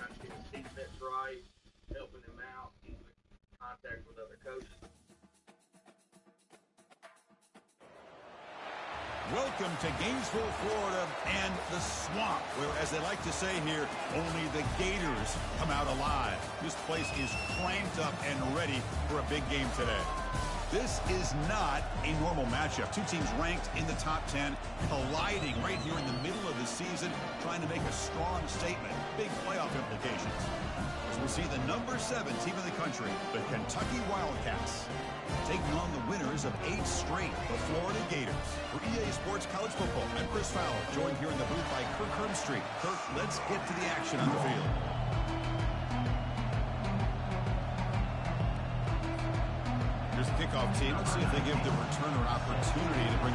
trying to get his defense right, helping him out, keeping contact with other coaches. Welcome to Gainesville, Florida, and the swamp, where, as they like to say here, only the Gators come out alive. This place is cranked up and ready for a big game today. This is not a normal matchup. Two teams ranked in the top 10, colliding right here in the middle of the season, trying to make a strong statement. Big playoff implications. As we'll see the number 7 team in the country, the Kentucky Wildcats, taking on the winners of 8 straight, the Florida Gators. For EA Sports College Football, I'm Chris Fowler, joined here in the booth by Kirk Herbstreit. Kirk, let's get to the action on the field. Here's the kickoff team. Let's see if they give the returner an opportunity to bring.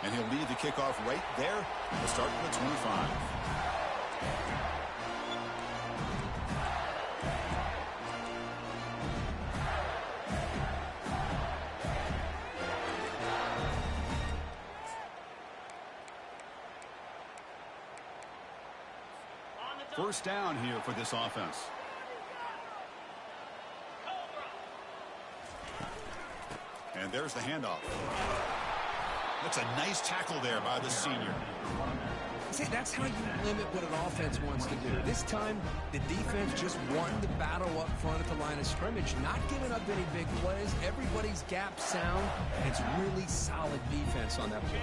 And he'll lead the kickoff right there. We'll start from the 25. First down here for this offense. And there's the handoff. That's a nice tackle there by the senior. See, that's how you limit what an offense wants to do. This time, the defense just won the battle up front at the line of scrimmage, not giving up any big plays. Everybody's gap sound, and it's really solid defense on that play.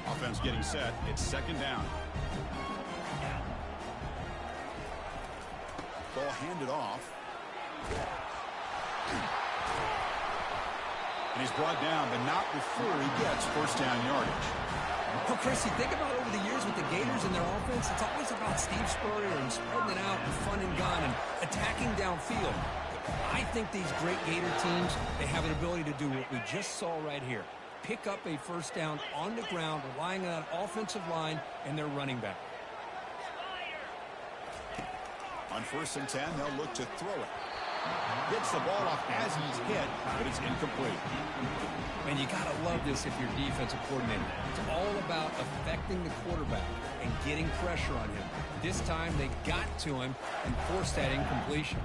Offense getting set. It's second down. Ball handed off. And he's brought down, but not before he gets first down yardage. Well, Chris, you think about over the years with the Gators and their offense, it's always about Steve Spurrier and spreading it out and fun and gun and attacking downfield. I think these great Gator teams, they have an ability to do what we just saw right here. Pick up a first down on the ground, relying on that offensive line and their running back. On 1st and 10, they'll look to throw it. Gets the ball off as he's hit, but it's incomplete. And you got to love this if you're defensive coordinator. It's all about affecting the quarterback and getting pressure on him. This time they got to him and forced that incompletion.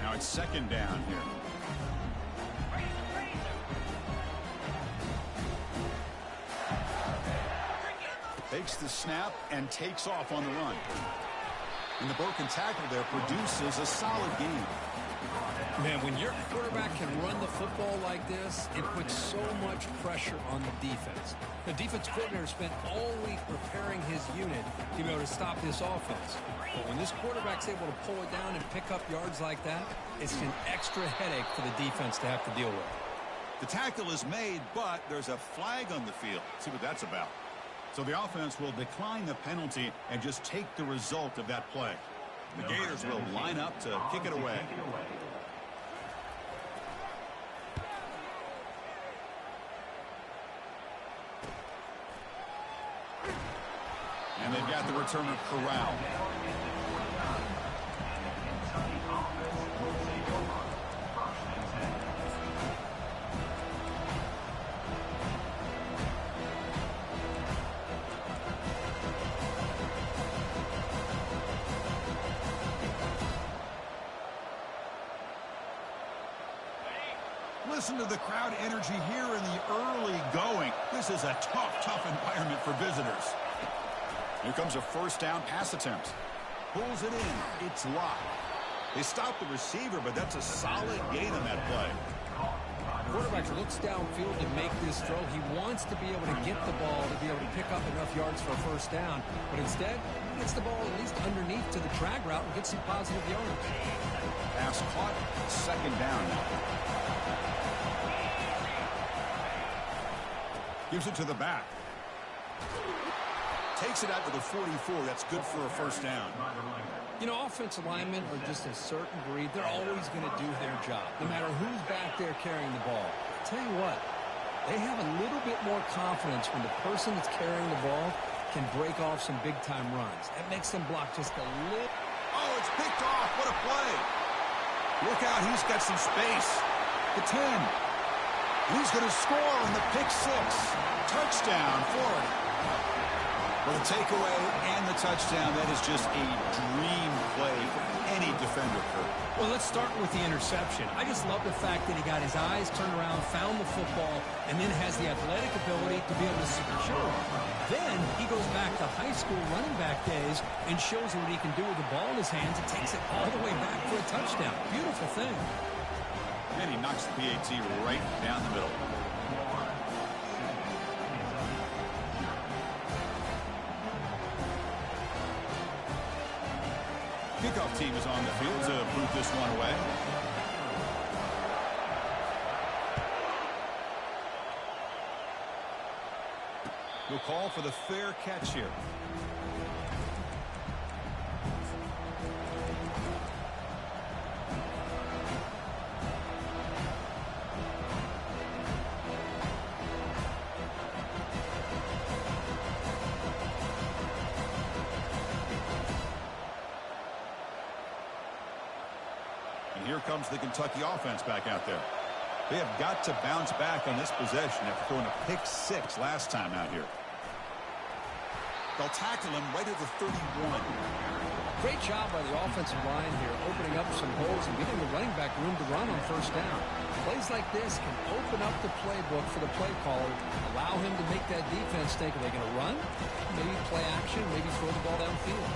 Now it's second down here. Takes the snap and takes off on the run. And the broken tackle there produces a solid game. Man, when your quarterback can run the football like this, it puts so much pressure on the defense. The defense coordinator spent all week preparing his unit to be able to stop this offense. But when this quarterback's able to pull it down and pick up yards like that, it's an extra headache for the defense to have to deal with. The tackle is made, but there's a flag on the field. See what that's about. So the offense will decline the penalty and just take the result of that play. The Gators will line up to kick it away. And they've got the returner corralled. Listen to the crowd energy here in the early going. This is a tough environment for visitors. Here comes a first down pass attempt. Pulls it in. It's locked. They stop the receiver, but that's a solid gain on that play. Quarterback looks downfield to make this throw. He wants to be able to get the ball to be able to pick up enough yards for a first down. But instead, he gets the ball at least underneath to the drag route and gets some positive yards. Pass caught. Second down now. Gives it to the back. Takes it out to the 44. That's good for a first down. You know, offensive linemen are just a certain breed. They're always going to do their job, no matter who's back there carrying the ball. I'll tell you what, They have a little bit more confidence when the person that's carrying the ball can break off some big-time runs. That makes them block just a little. Oh, it's picked off. What a play. Look out. He's got some space. The 10. He's going to score on the pick 6. Touchdown, Florida. Well, the takeaway and the touchdown, that is just a dream play for any defender, Kurt. Well, let's start with the interception. I just love the fact that he got his eyes turned around, found the football, and then has the athletic ability to be able to secure it. Then he goes back to high school running back days and shows what he can do with the ball in his hands and takes it all the way back for a touchdown. Beautiful thing. And he knocks the PAT right down the middle. Kickoff team is on the field to boot this one away. We'll call for the fair catch here. Here comes the Kentucky offense back out there. They have got to bounce back on this possession after throwing a pick 6 last time out here. They'll tackle him right at the 31. Great job by the offensive line here, opening up some holes and giving the running back room to run on first down. Plays like this can open up the playbook for the play caller, allow him to make that defense think, are they going to run? Maybe play action, maybe throw the ball downfield.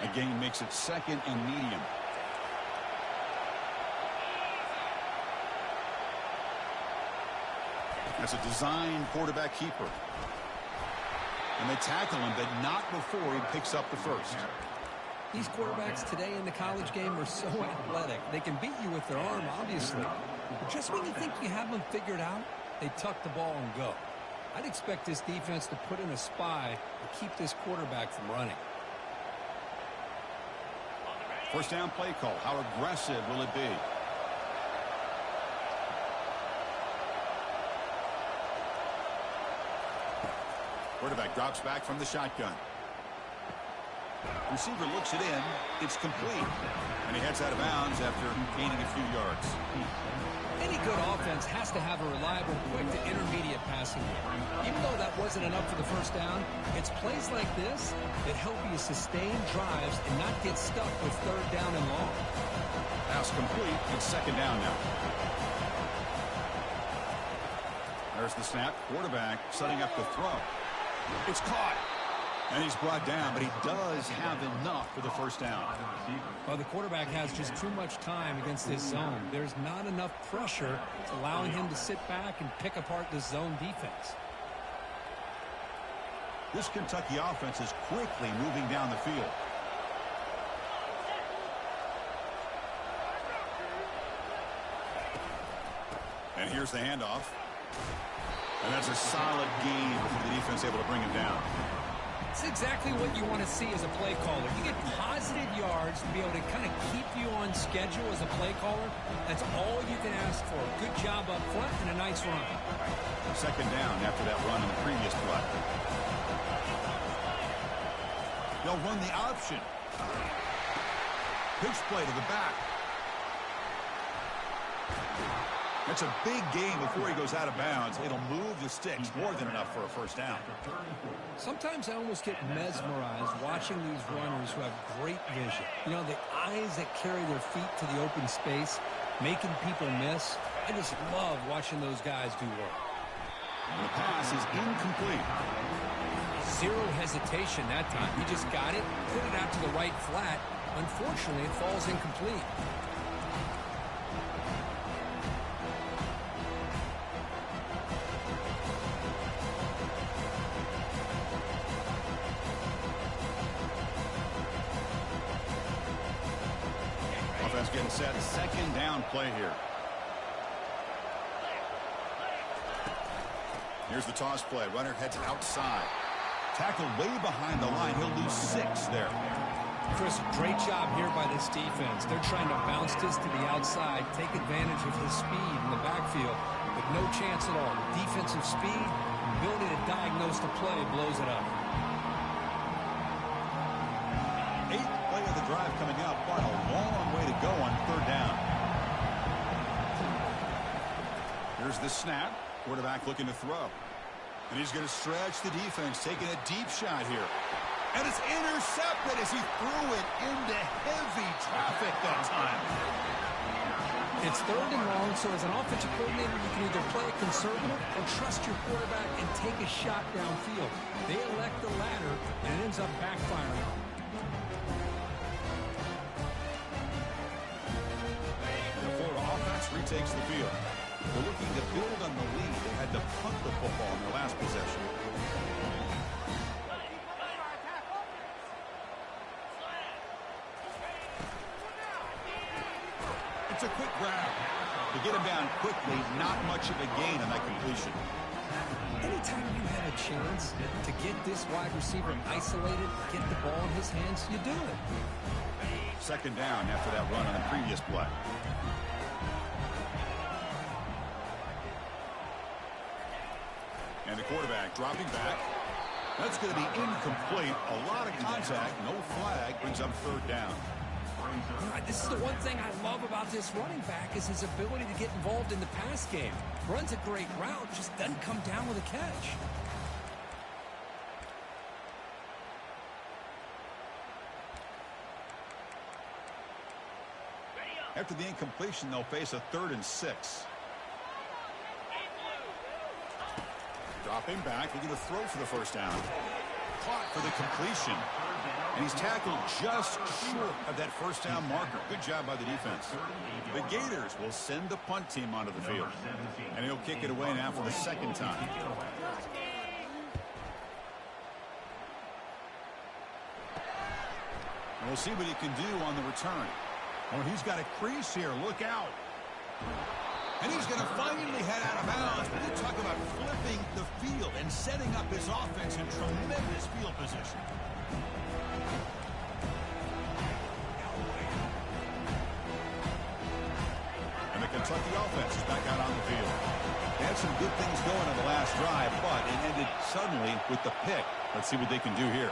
Again, makes it 2nd and medium. That's a design quarterback keeper. And they tackle him, but not before he picks up the first. These quarterbacks today in the college game are so athletic. They can beat you with their arm, obviously. But just when you think you have them figured out, they tuck the ball and go. I'd expect this defense to put in a spy to keep this quarterback from running. First down play call. How aggressive will it be? Quarterback drops back from the shotgun. Receiver looks it in. It's complete. And he heads out of bounds after gaining a few yards. Any good offense has to have a reliable, quick to intermediate passing game. Even though that wasn't enough for the first down, it's plays like this that help you sustain drives and not get stuck with 3rd down and long. Pass complete. It's 2nd down now. There's the snap. Quarterback setting up the throw. It's caught. And he's brought down, but he does have enough for the first down. Well, the quarterback has just too much time against this zone. There's not enough pressure allowing him to sit back and pick apart this zone defense. This Kentucky offense is quickly moving down the field. And here's the handoff. And that's a solid gain before the defense able to bring him down. It's exactly what you want to see as a play caller. You get positive yards to be able to kind of keep you on schedule as a play caller. That's all you can ask for. Good job up front and a nice run. 2nd down after that run in the previous play. They'll run the option. Pitch play to the back. That's a big gain before he goes out of bounds. It'll move the sticks more than enough for a first down. Sometimes I almost get mesmerized watching these runners who have great vision. You know, the eyes that carry their feet to the open space, making people miss. I just love watching those guys do work. And the pass is incomplete. Zero hesitation that time. He just got it, put it out to the right flat. Unfortunately, it falls incomplete. He's getting set. Second down play here. Here's the toss play. Runner heads outside. Tackled way behind the line. He'll lose 6 there. Chris, great job here by this defense. They're trying to bounce this to the outside, take advantage of his speed in the backfield, but no chance at all. Defensive speed, ability to diagnose the play, blows it up. 8th play of the drive coming up, but a long way to go on 3rd down. Here's the snap. Quarterback looking to throw. And he's going to stretch the defense, taking a deep shot here. And it's intercepted as he threw it into heavy traffic that time. It's 3rd and long, so as an offensive coordinator, you can either play it conservative or trust your quarterback and take a shot downfield. They elect the latter, and it ends up backfiring. The Florida offense retakes the field. They're looking to build on the lead. They had to punt the football in their last possession. It's a quick grab. To get him down quickly, not much of a gain on that completion. Anytime you have a chance to get this wide receiver isolated, get the ball in his hands, you do it. 2nd down after that run on the previous play. And the quarterback dropping back. That's going to be incomplete. A lot of contact. No flag. Brings up 3rd down. This is the one thing I love about this running back is his ability to get involved in the pass game. Runs a great route, just doesn't come down with a catch. After the incompletion, they'll face a 3rd and 6. Dropping back, looking to throw for the 1st down. Caught for the completion. And he's tackled just short of that 1st down marker. Good job by the defense. The Gators will send the punt team onto the field. And he'll kick it away now for the 2nd time. And we'll see what he can do on the return. Oh, he's got a crease here. Look out. And he's going to finally head out of bounds. But you talk about flipping the field and setting up his offense in tremendous field position. And the Kentucky offense is back out on the field. They had some good things going on the last drive, but it ended suddenly with the pick. Let's see what they can do here.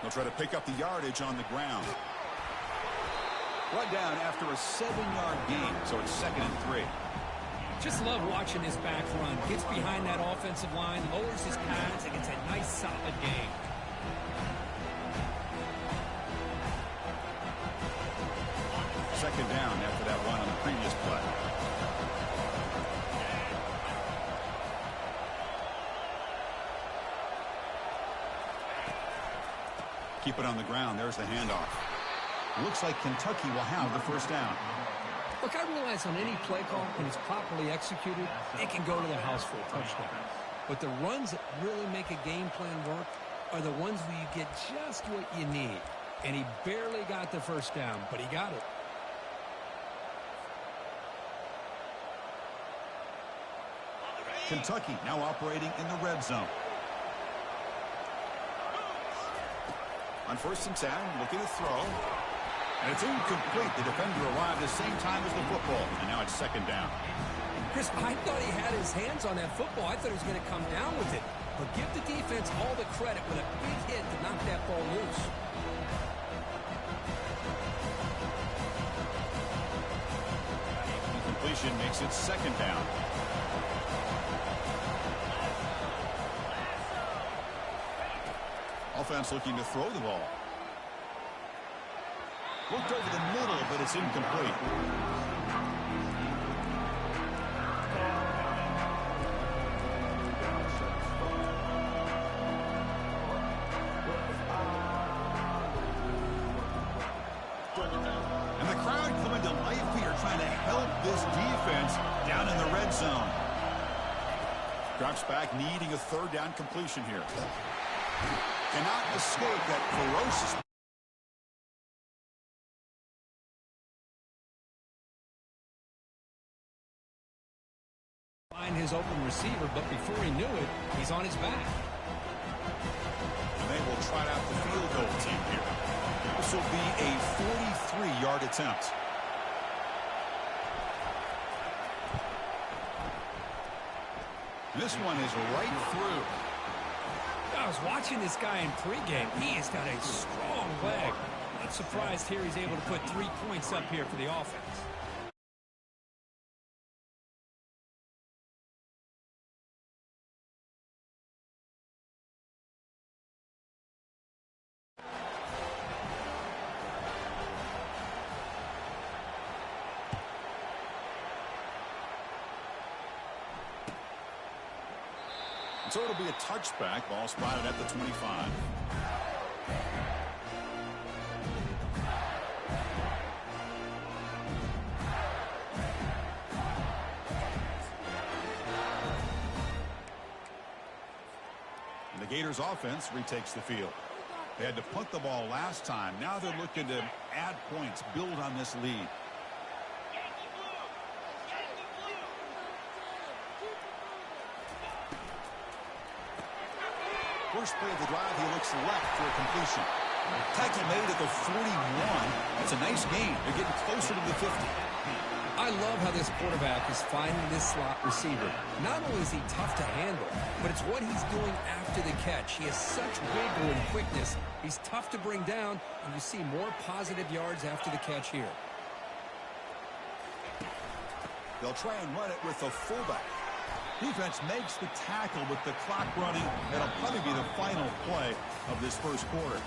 They'll try to pick up the yardage on the ground. Run down after a 7-yard gain, so it's 2nd and 3. Just love watching his back run. Gets behind that offensive line, lowers his pads, and gets a nice, solid gain. Second down after that run on the previous play. Keep it on the ground. There's the handoff. Looks like Kentucky will have the 1st down. Look, I realize on any play call, when it's properly executed, it can go to the house for a touchdown. But the runs that really make a game plan work are the ones where you get just what you need. And he barely got the 1st down, but he got it. Kentucky now operating in the red zone. On 1st and 10, looking to throw. And it's incomplete. The defender arrived at the same time as the football. And now it's 2nd down. Chris, I thought he had his hands on that football. I thought he was going to come down with it. But give the defense all the credit with a big hit to knock that ball loose. Completion makes it 2nd down. Offense looking to throw the ball. Looked over the middle, but it's incomplete. And the crowd coming to life here, trying to help this defense down in the red zone. Drops back, needing a 3rd down completion here. Cannot escape that ferocious find his open receiver, but before he knew it, he's on his back. And they will try out the field goal team here. This will be a 43-yard attempt. This one is right through. I was watching this guy in pregame. He has got a strong leg. Not surprised here he's able to put 3 points up here for the offense. So it'll be a touchback. Ball spotted at the 25. And the Gators offense retakes the field. They had to punt the ball last time. Now they're looking to add points, build on this lead. First play of the drive, he looks left for a completion. Tackle made at the 41. That's a nice gain. They're getting closer to the 50. I love how this quarterback is finding this slot receiver. Not only is he tough to handle, but it's what he's doing after the catch. He has such wiggle and quickness. He's tough to bring down, and you see more positive yards after the catch here. They'll try and run it with the fullback. Defense makes the tackle with the clock running. That'll probably be the final play of this first quarter.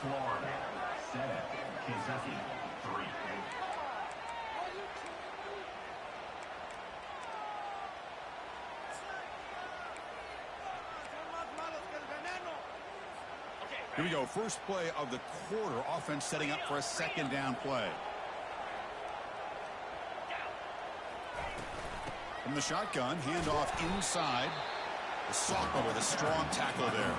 Florida 7, Kentucky 3. Here we go. First play of the quarter. Offense setting up for a second down play. From the shotgun, handoff inside. The sophomore with a strong tackle there.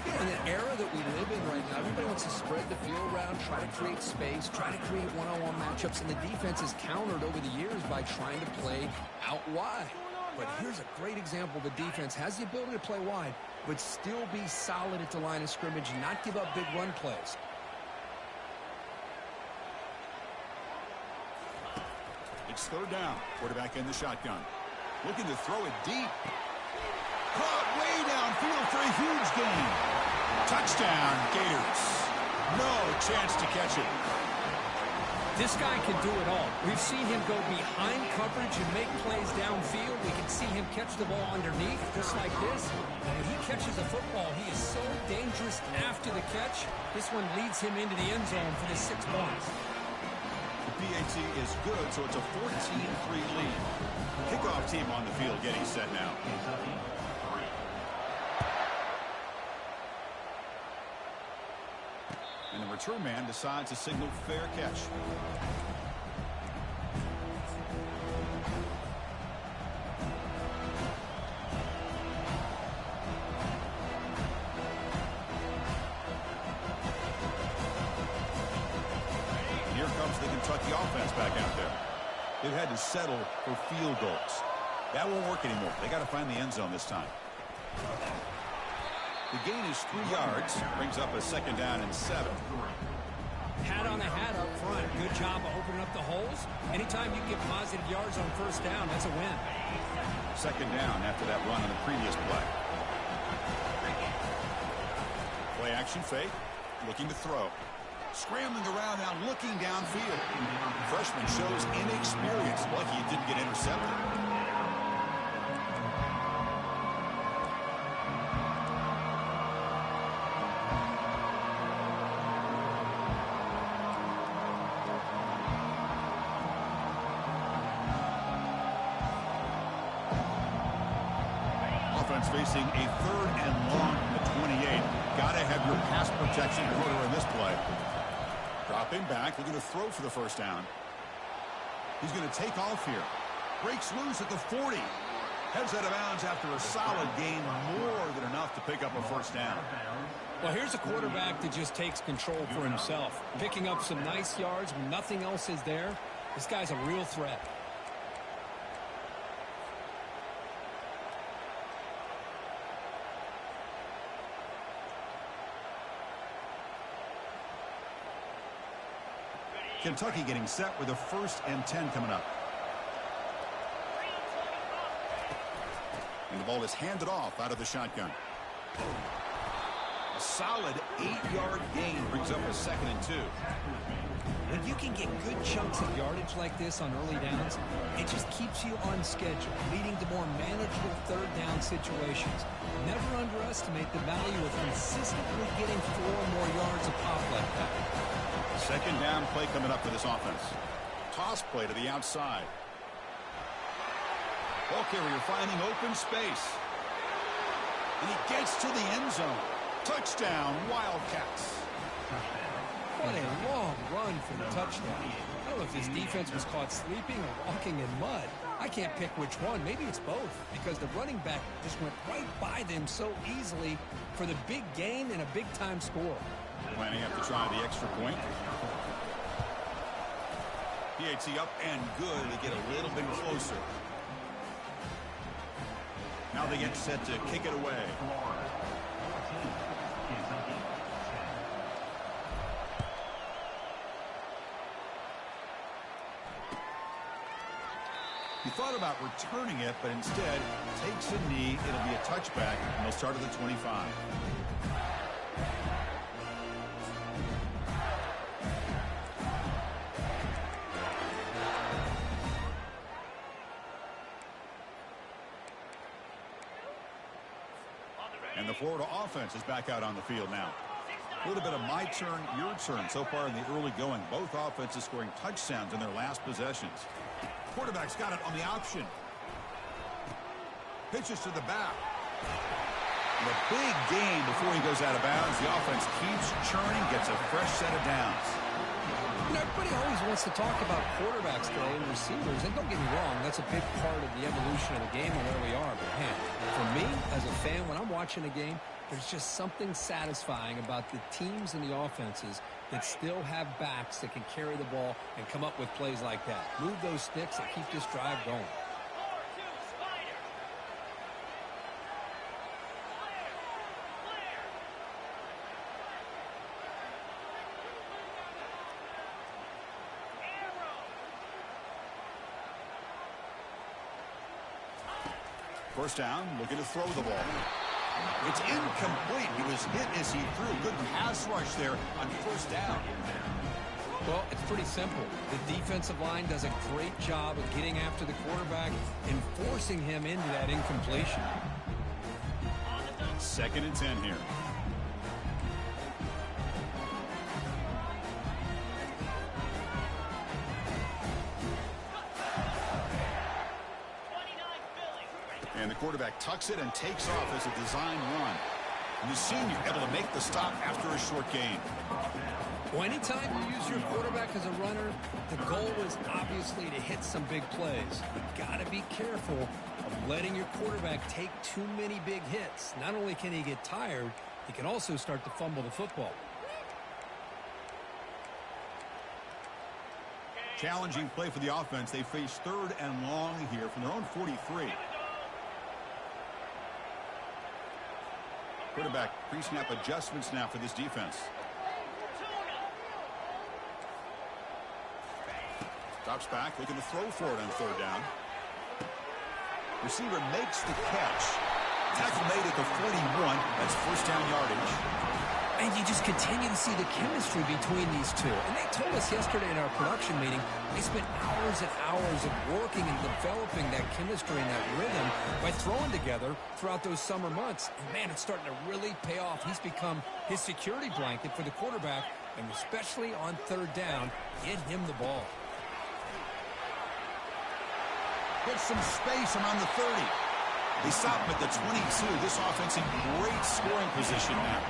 Yeah, in the era that we live in right now, everybody wants to spread the field around, try to create space, try to create one-on-one matchups, and the defense has countered over the years by trying to play out wide. But here's a great example. The defense has the ability to play wide, but still be solid at the line of scrimmage and not give up big run plays. It's third down. Quarterback in the shotgun. Looking to throw it deep. Caught way downfield for a huge gain. Touchdown, Gators. No chance to catch it. This guy can do it all. We've seen him go behind coverage and make plays downfield. We can see him catch the ball underneath, just like this. When he catches a football, he is so dangerous after the catch. This one leads him into the end zone for the 6 points. The PAT is good, so it's a 14-3 lead. Kickoff team on the field getting set now. And the return man decides to signal fair catch. Here comes the Kentucky offense back out there. They've had to settle for field goals. That won't work anymore. They got to find the end zone this time. The gain is 3 yards. Brings up a second down and 7. Hat on the hat up front. Good job of opening up the holes. Anytime you get positive yards on first down, that's a win. Second down after that run on the previous play. Play action fake. Looking to throw. Scrambling around now, looking downfield. Freshman shows inexperience. Lucky he didn't get intercepted. Offense facing a 3rd and long from the 28. Gotta have your pass protection in order in this play. Dropping back, looking to throw for the first down. He's going to take off here. Breaks loose at the 40. Heads out of bounds after a solid gain, more than enough to pick up a first down. Well, here's a quarterback that just takes control for himself, picking up some nice yards when nothing else is there. This guy's a real threat. Kentucky getting set with a 1st and 10 coming up. And the ball is handed off out of the shotgun. A solid 8-yard gain brings up a 2nd and 2. When you can get good chunks of yardage like this on early downs, it just keeps you on schedule, leading to more manageable 3rd down situations. Never underestimate the value of consistently getting 4 more yards a pop like that. 2nd down play coming up for this offense. Toss play to the outside. Ball carrier finding open space. And he gets to the end zone. Touchdown, Wildcats. What a long run for the touchdown. I don't know if his defense was caught sleeping or walking in mud. I can't pick which one. Maybe it's both, because the running back just went right by them so easily for the big gain and a big-time score. Planning up to try the extra point. PAT up and good to get a little bit closer. Now they get set to kick it away. He thought about returning it, but instead takes a knee. It'll be a touchback, and they'll start at the 25. And the Florida offense is back out on the field now. A little bit of my turn, your turn so far in the early going. Both offenses scoring touchdowns in their last possessions. Quarterback's got it on the option. Pitches to the back. And a big gain before he goes out of bounds. The offense keeps churning, gets a fresh set of downs. You know, everybody always wants to talk about quarterbacks today and receivers, and don't get me wrong, that's a big part of the evolution of the game and where we are. But man, for me, as a fan, when I'm watching a game, there's just something satisfying about the teams and the offenses that still have backs that can carry the ball and come up with plays like that. Move those sticks and keep this drive going. First down, looking to throw the ball. It's incomplete. He was hit as he threw. Good pass rush there on 1st down. Well, it's pretty simple. The defensive line does a great job of getting after the quarterback and forcing him into that incompletion. 2nd and 10 here. And the quarterback tucks it and takes off as a design run. And the senior able to make the stop after a short gain. Well, anytime you use your quarterback as a runner, the goal is obviously to hit some big plays. You've got to be careful of letting your quarterback take too many big hits. Not only can he get tired, he can also start to fumble the football. Challenging play for the offense. They face 3rd and long here from their own 43. Quarterback pre-snap adjustments now for this defense. Drops back, looking to throw for it on 3rd down. Receiver makes the catch. Tackle made at the 41. That's 1st down yardage. And you just continue to see the chemistry between these two. And they told us yesterday in our production meeting, they spent hours and hours of working and developing that chemistry and that rhythm by throwing together throughout those summer months. And man, it's starting to really pay off. He's become his security blanket for the quarterback, and especially on 3rd down, get him the ball. Gets some space around the 30. They stop him at the 22. This offense in great scoring position now.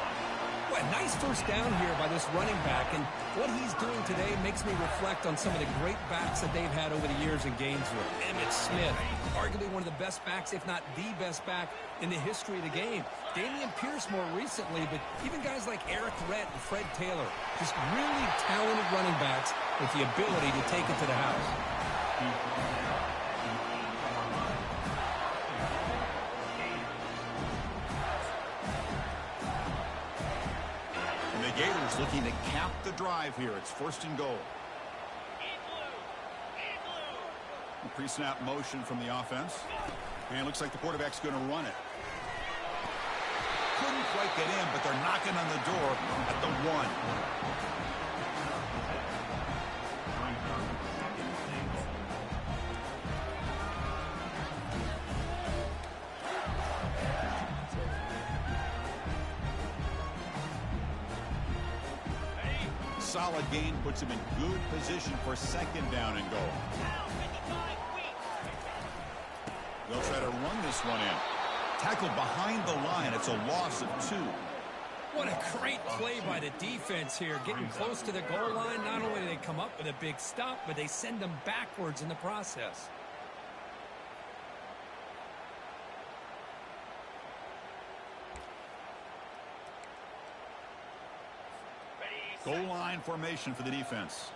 Well, nice first down here by this running back, and what he's doing today makes me reflect on some of the great backs that they've had over the years in Gainesville. Emmitt Smith, arguably one of the best backs, if not the best back in the history of the game. Damian Pierce more recently, but even guys like Eric Rett and Fred Taylor, just really talented running backs with the ability to take it to the house. Gators looking to cap the drive here. It's 1st and goal. Pre-snap motion from the offense. And it looks like the quarterback's going to run it. Couldn't quite get in, but they're knocking on the door at the 1. Solid gain puts him in good position for 2nd down and goal. They'll try to run this one in. Tackled behind the line. It's a loss of 2. What a great play by the defense here. Getting close to the goal line, not only do they come up with a big stop, but they send them backwards in the process. Goal line formation for the defense.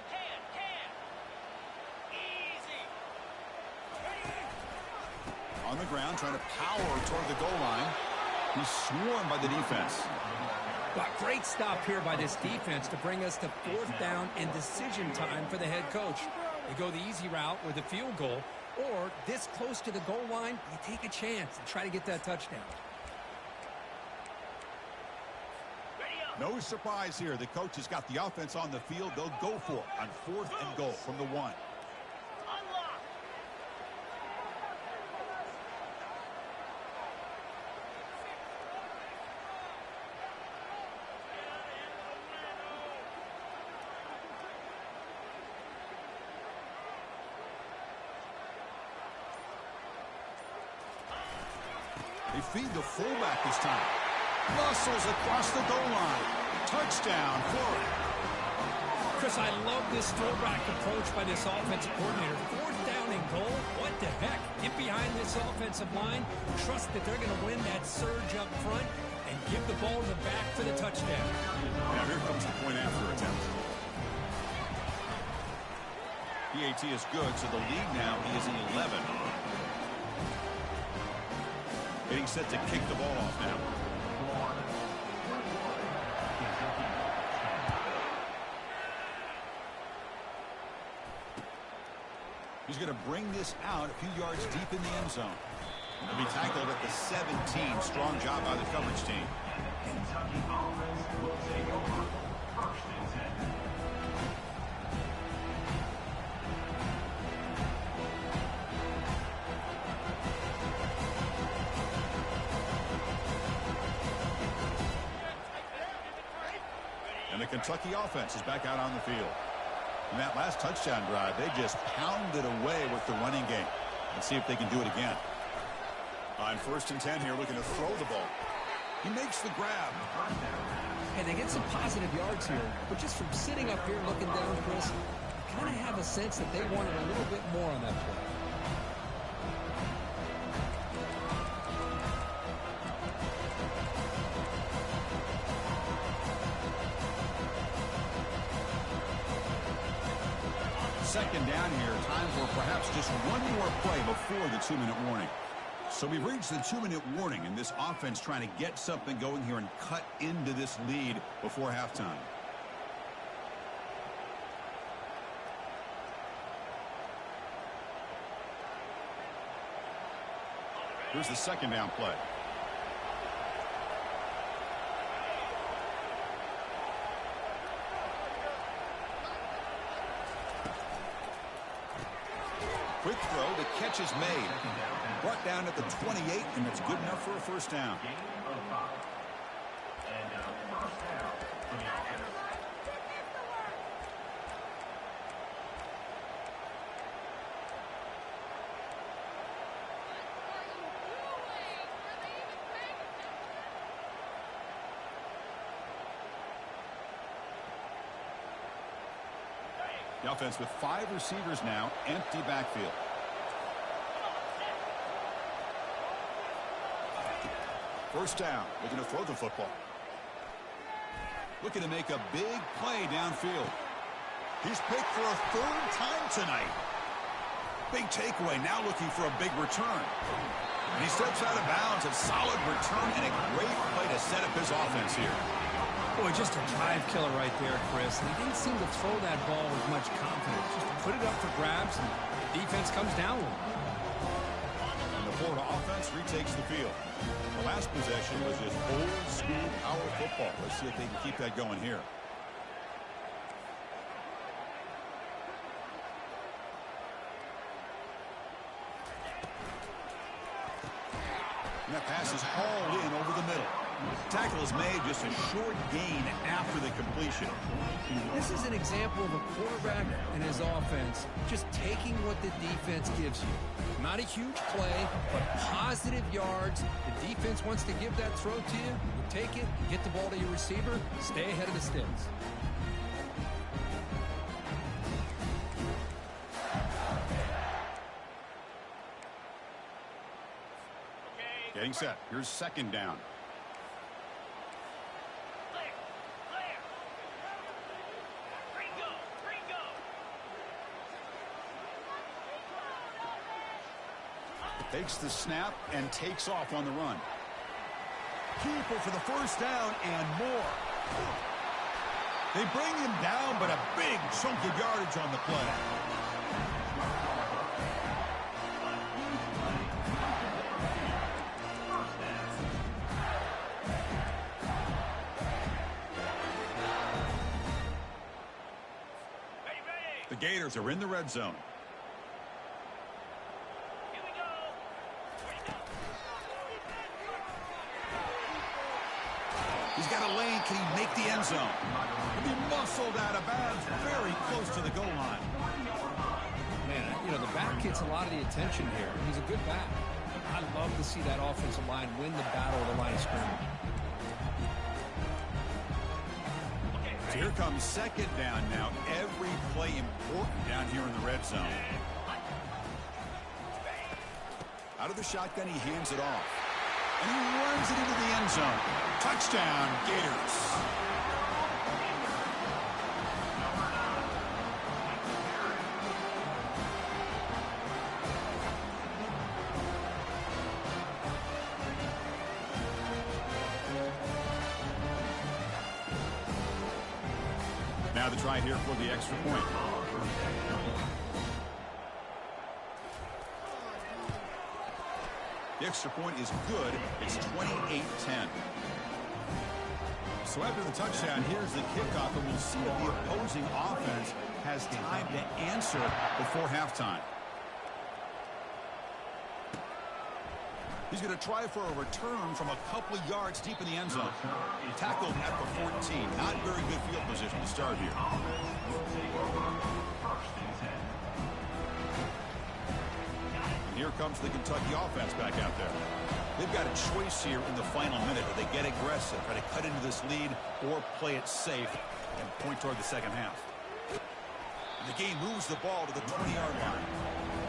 On the ground, trying to power toward the goal line. He's swarmed by the defense. But great stop here by this defense to bring us to 4th down and decision time for the head coach. You go the easy route with a field goal, or this close to the goal line, you take a chance and try to get that touchdown. No surprise here. The coach has got the offense on the field. They'll go for it on 4th and goal from the 1. They feed the fullback this time. Muscles across the goal line. Touchdown, Florida. Chris, I love this throwback approach by this offensive coordinator. 4th down and goal. What the heck? Get behind this offensive line. Trust that they're going to win that surge up front and give the ball to the back for the touchdown. Now here comes the point after attempt. PAT is good, so the lead now is 11. Getting set to kick the ball off now. He's going to bring this out a few yards deep in the end zone. He'll be tackled at the 17. Strong job by the coverage team. Kentucky offense will take over 1st and 10. And the Kentucky offense is back out on the field. In that last touchdown drive, they just pounded away with the running game. Let's see if they can do it again. On 1st and 10 here, looking to throw the ball. He makes the grab. And they get some positive yards here, but just from sitting up here looking down, Chris, you kind of have a sense that they wanted a little bit more on that play. Second down here, time for perhaps just one more play before the 2-minute warning. So we've reached the 2-minute warning, and this offense trying to get something going here and cut into this lead before halftime. Here's the 2nd down play. Quick throw, the catch is made. Brought down at the 28, and it's good enough for a 1st down. Gain of 5. And 1st down for the offense. The offense with 5 receivers now, empty backfield. First down, looking to throw the football. Looking to make a big play downfield. He's picked for a 3rd time tonight. Big takeaway, now looking for a big return. And he steps out of bounds. A solid return and a great play to set up his offense here. Boy, just a drive killer right there, Chris. And he didn't seem to throw that ball with much confidence. Just put it up for grabs, and the defense comes down with it. And the Florida offense retakes the field. The last possession was just old-school power football. Let's see if they can keep that going here. And that pass is hauled in over the middle. Tackle is made, just a short gain after the completion. This is an example of a quarterback and his offense just taking what the defense gives you. Not a huge play, but positive yards. The defense wants to give that throw to you. You take it, get the ball to your receiver, stay ahead of the sticks. Getting set. Here's 2nd down. Takes the snap and takes off on the run. Keeper for the first down and more. They bring him down, but a big chunk of yardage on the play. The Gators are in the red zone. He's got a lane. Can he make the end zone? He'll be muscled out of bounds very close to the goal line. Man, you know, the back gets a lot of the attention here. He's a good back. I love to see that offensive line win the battle of the line of scrimmage. So here comes 2nd down now. Every play important down here in the red zone. Out of the shotgun, he hands it off. And he runs it into the end zone. Touchdown, Gators. Now the try here for the extra point. The extra point is good. It's 28-10. So after the touchdown, here's the kickoff, and we'll see if the opposing offense has time to answer before halftime. He's going to try for a return from a couple of yards deep in the end zone. Tackled at the 14. Not very good field position to start here. And here comes the Kentucky offense back out there. They've got a choice here in the final minute. Do they get aggressive, try to cut into this lead, or play it safe and point toward the second half? And the game moves the ball to the 20-yard line.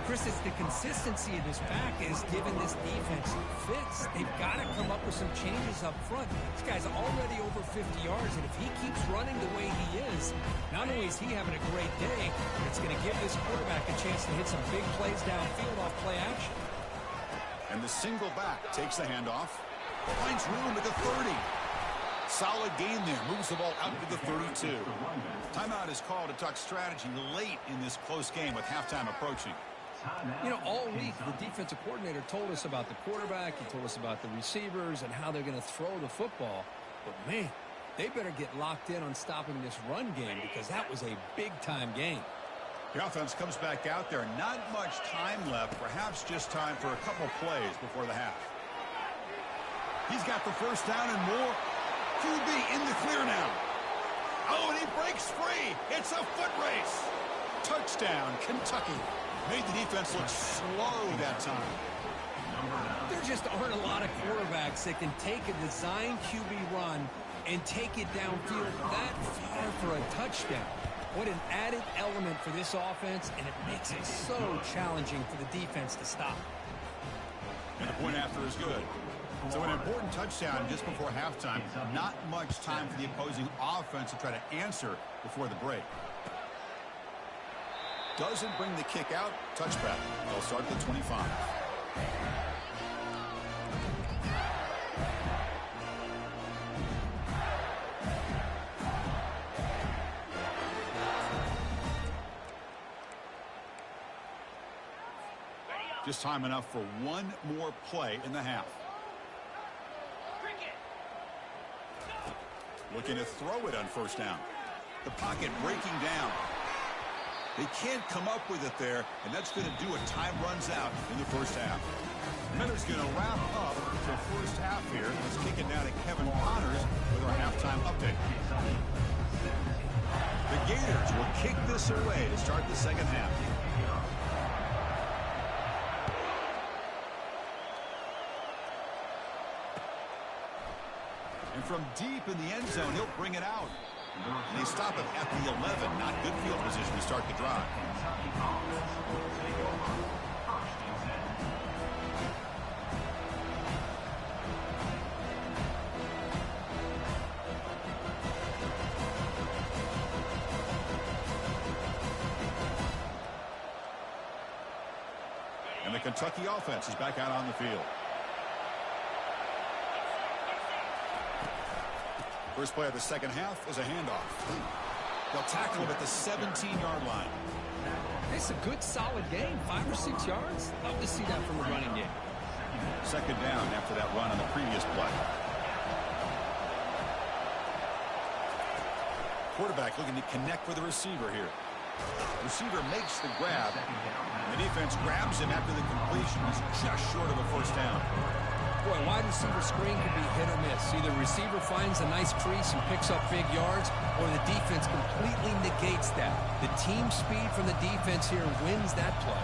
Chris, it's the consistency of this pack is giving this defense fits. They've got to come up with some changes up front. This guy's already over 50 yards, and if he keeps running the way he is, not only is he having a great day, but it's going to give this quarterback a chance to hit some big plays downfield off play action. And the single back takes the handoff, finds room at the 30. Solid gain there, moves the ball out to the 32. Timeout is called to talk strategy late in this close game with halftime approaching. You know, all week, the defensive coordinator told us about the quarterback. He told us about the receivers and how they're going to throw the football. But, man, they better get locked in on stopping this run game because that was a big-time game. The offense comes back out there. Not much time left. Perhaps just time for a couple plays before the half. He's got the first down and more. QB in the clear now. Oh, and he breaks free. It's a foot race. Touchdown, Kentucky. Made the defense look slow that time. There just aren't a lot of quarterbacks that can take a design QB run and take it downfield that far for a touchdown. What an added element for this offense, and it makes it so challenging for the defense to stop. And the point after is good. So an important touchdown just before halftime. Not much time for the opposing offense to try to answer before the break. Doesn't bring the kick out. Touchback. They'll start at the 25. Just time enough for one more play in the half. Looking to throw it on first down. The pocket breaking down. They can't come up with it there, and that's going to do it. Time runs out in the first half. Miller's going to wrap up the first half here. Let's kick it down to Kevin Connors with our halftime update. The Gators will kick this away to start the second half. And from deep in the end zone, he'll bring it out. And they stop it at the 11. Not good field position to start the drive. And the Kentucky offense is back out on the field. First play of the second half is a handoff. They'll tackle him at the 17-yard line. It's a good, solid game. 5 or 6 yards. Love to see that from the running game. Second down after that run on the previous play. Quarterback looking to connect with the receiver here. Receiver makes the grab. The defense grabs him after the completion. He's just short of a first down. Boy, a wide receiver screen can be hit or miss. Either receiver finds a nice crease and picks up big yards, or the defense completely negates that. The team speed from the defense here wins that play.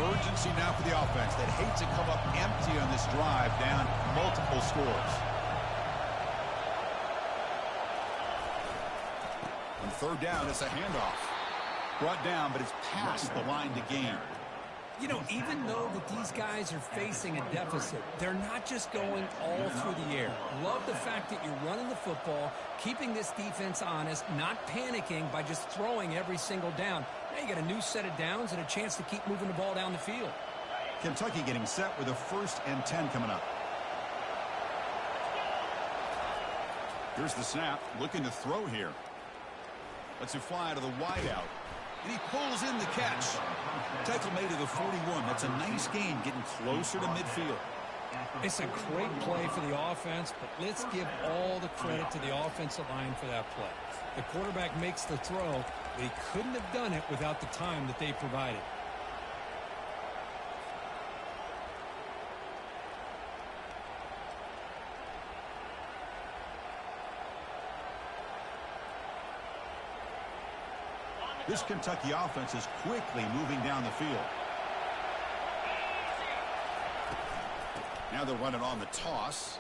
Urgency now for the offense that hates to come up empty on this drive, down multiple scores. Third down, it's a handoff. Brought down, but it's past the line to gain. You know, even though that these guys are facing a deficit, they're not just going all through the air. Love the fact that you're running the football, keeping this defense honest, not panicking by just throwing every single down. Now you got a new set of downs and a chance to keep moving the ball down the field. Kentucky getting set with a 1st and 10 coming up. Here's the snap, looking to throw here. Lets it fly to the wideout. And he pulls in the catch. Tackle made to the 41. That's a nice gain, getting closer to midfield. It's a great play for the offense, but let's give all the credit to the offensive line for that play. The quarterback makes the throw, but he couldn't have done it without the time that they provided. This Kentucky offense is quickly moving down the field. Now they're running on the toss.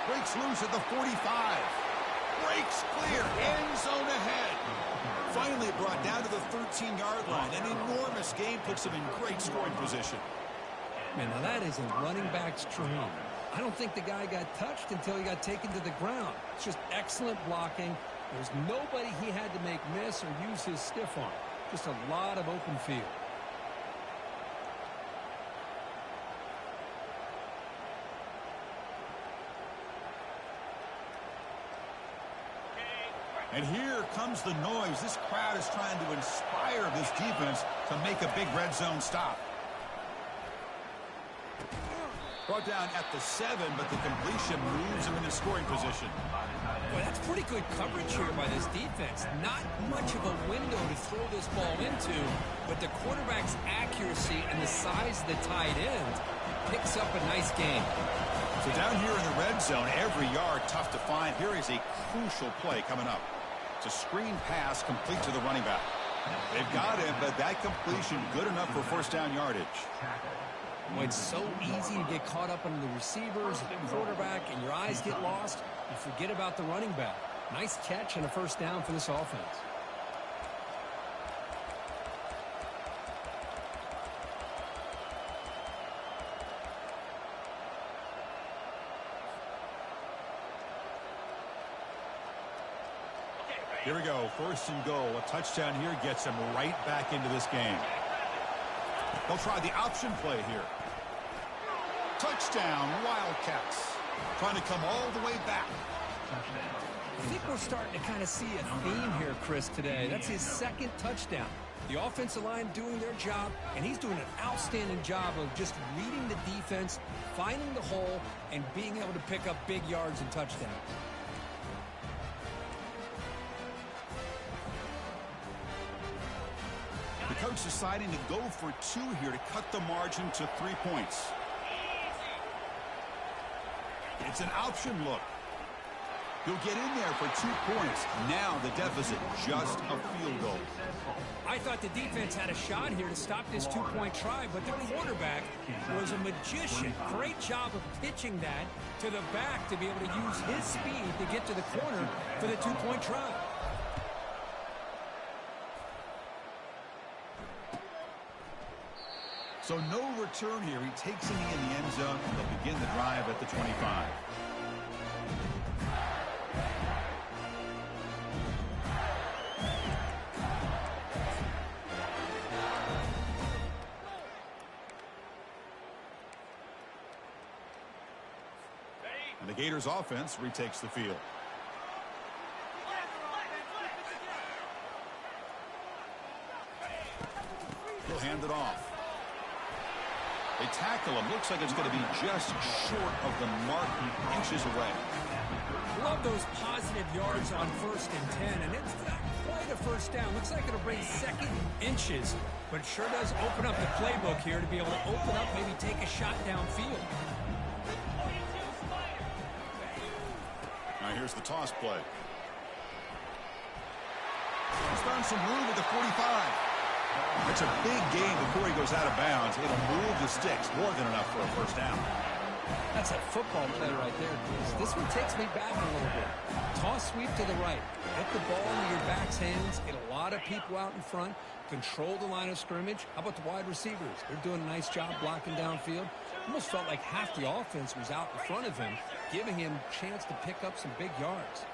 Breaks loose at the 45. Breaks clear. End zone ahead. Finally brought down to the 13-yard line. An enormous gain puts them in great scoring position. Man, now that is a running back's dream. I don't think the guy got touched until he got taken to the ground. It's just excellent blocking. There's nobody he had to make miss or use his stiff arm. Just a lot of open field. And here comes the noise. This crowd is trying to inspire this defense to make a big red zone stop. Brought down at the 7, but the completion moves him into scoring position. Boy, that's pretty good coverage here by this defense. Not much of a window to throw this ball into, but the quarterback's accuracy and the size of the tight end picks up a nice gain. So down here in the red zone, every yard tough to find. Here is a crucial play coming up. It's a screen pass complete to the running back. They've got him, but that completion good enough for first down yardage. Well, it's so easy to get caught up on the receivers, the quarterback, and your eyes get lost. You forget about the running back. Nice catch and a first down for this offense. Here we go, first and goal. A touchdown here gets him right back into this game. They'll try the option play here. Touchdown, Wildcats. Trying to come all the way back. I think we're starting to kind of see a theme here, Chris, today. That's his second touchdown. The offensive line doing their job, and he's doing an outstanding job of just reading the defense, finding the hole, and being able to pick up big yards and touchdowns. The coach deciding to go for 2 here to cut the margin to 3 points. It's an option look. He'll get in there for 2 points. Now the deficit, just a field goal. I thought the defense had a shot here to stop this 2-point try, but the quarterback was a magician. Great job of pitching that to the back to be able to use his speed to get to the corner for the 2-point try. So no return here. He takes it in the end zone, and they'll begin the drive at the 25. And the Gators offense retakes the field. He'll hand it off. They tackle him. Looks like it's going to be just short of the mark, inches away. Love those positive yards on 1st and 10, and it's not quite a first down. Looks like it'll bring second inches, but it sure does open up the playbook here to be able to open up, maybe take a shot downfield. Now here's the toss play. He's found some room at the 45. It's a big game before he goes out of bounds. It'll move the sticks, more than enough for a first down. That's a football play right there, Chris. This one takes me back a little bit. Toss sweep to the right. Get the ball into your back's hands. Get a lot of people out in front. Control the line of scrimmage. How about the wide receivers? They're doing a nice job blocking downfield. Almost felt like half the offense was out in front of him, giving him a chance to pick up some big yards.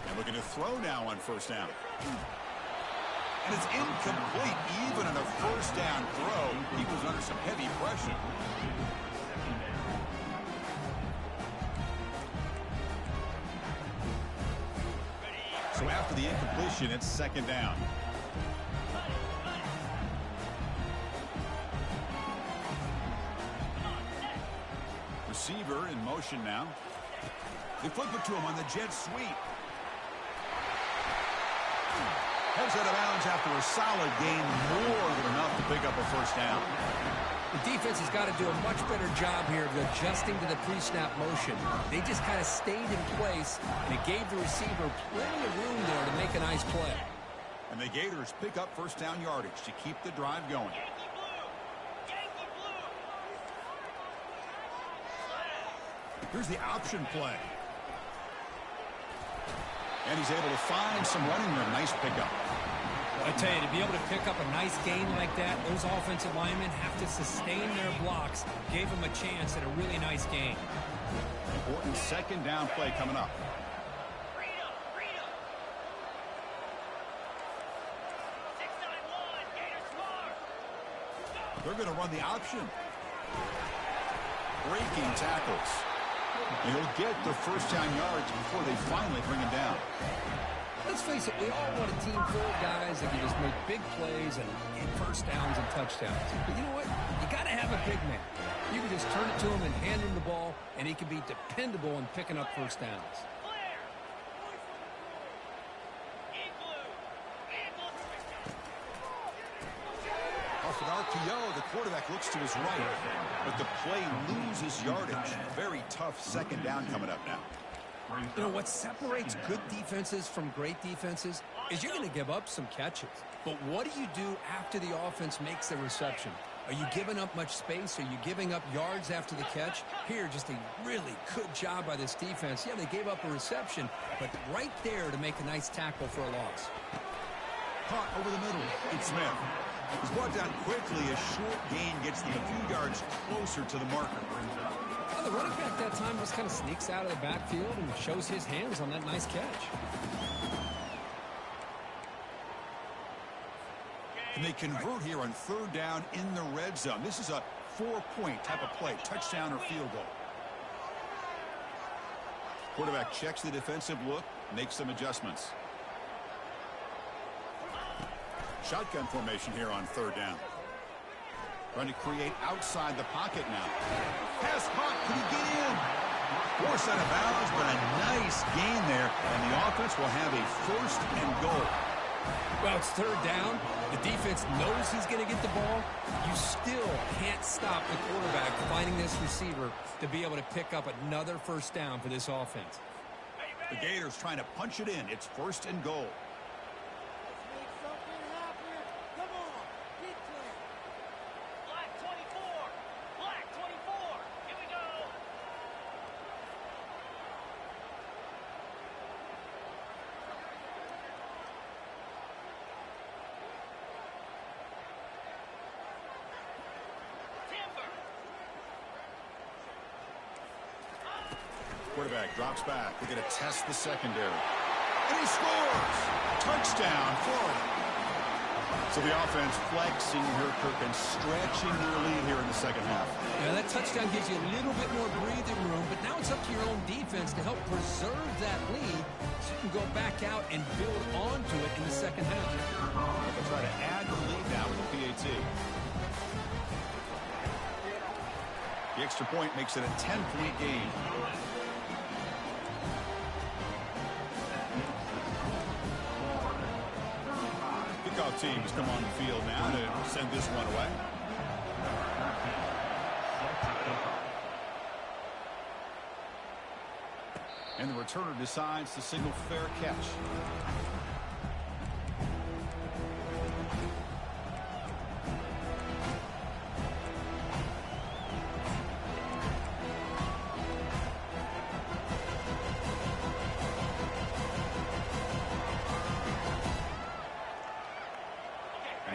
And looking to throw now on first down. And it's incomplete. Even in a first down throw, he was under some heavy pressure. So after the incompletion, it's second down. Receiver in motion now. They flip it to him on the jet sweep. Heads out of bounds after a solid gain, more than enough to pick up a first down. The defense has got to do a much better job here of adjusting to the pre-snap motion. They just kind of stayed in place, and it gave the receiver plenty of room there to make a nice play. And the Gators pick up first down yardage to keep the drive going. Here's the option play. And he's able to find some running room. Nice pickup. I tell you, to be able to pick up a nice gain like that, those offensive linemen have to sustain their blocks. Gave them a chance at a really nice gain. Important second down play coming up. They're going to run the option. Breaking tackles. And he'll get the first down yards before they finally bring him down. Let's face it, we all want a team full of guys that can just make big plays and get first downs and touchdowns. But you know what? You got to have a big man. You can just turn it to him and hand him the ball, and he can be dependable in picking up first downs. Off an RPO, the quarterback looks to his right, but the play loses yardage. Very tough second down coming up now. You know, what separates good defenses from great defenses is you're going to give up some catches. But what do you do after the offense makes the reception? Are you giving up much space? Are you giving up yards after the catch? Here, just a really good job by this defense. Yeah, they gave up a reception, but right there to make a nice tackle for a loss. Caught over the middle. It's Smith. He's brought down quickly. A short gain gets them a few yards closer to the marker. Well, the running back that time just kind of sneaks out of the backfield and shows his hands on that nice catch. And they convert here on third down in the red zone. This is a 4-point type of play, touchdown or field goal. Quarterback checks the defensive look, makes some adjustments. Shotgun formation here on third down. Trying to create outside the pocket now. Pass caught. Can he get in? Forced out of bounds, but a nice gain there. And the offense will have a first and goal. Well, it's third down. The defense knows he's going to get the ball. You still can't stop the quarterback finding this receiver to be able to pick up another first down for this offense. The Gators trying to punch it in. It's first and goal. Quarterback drops back. They're going to test the secondary. And he scores! Touchdown, Florida. So the offense flexing here, Kirk, and stretching their lead here in the second half. Yeah, that touchdown gives you a little bit more breathing room, but now it's up to your own defense to help preserve that lead so you can go back out and build onto it in the second half. They'll try to add the lead now with the PAT. The extra point makes it a 10-point game. Kickoff teams come on the field now to send this one away. And the returner decides to signal fair catch.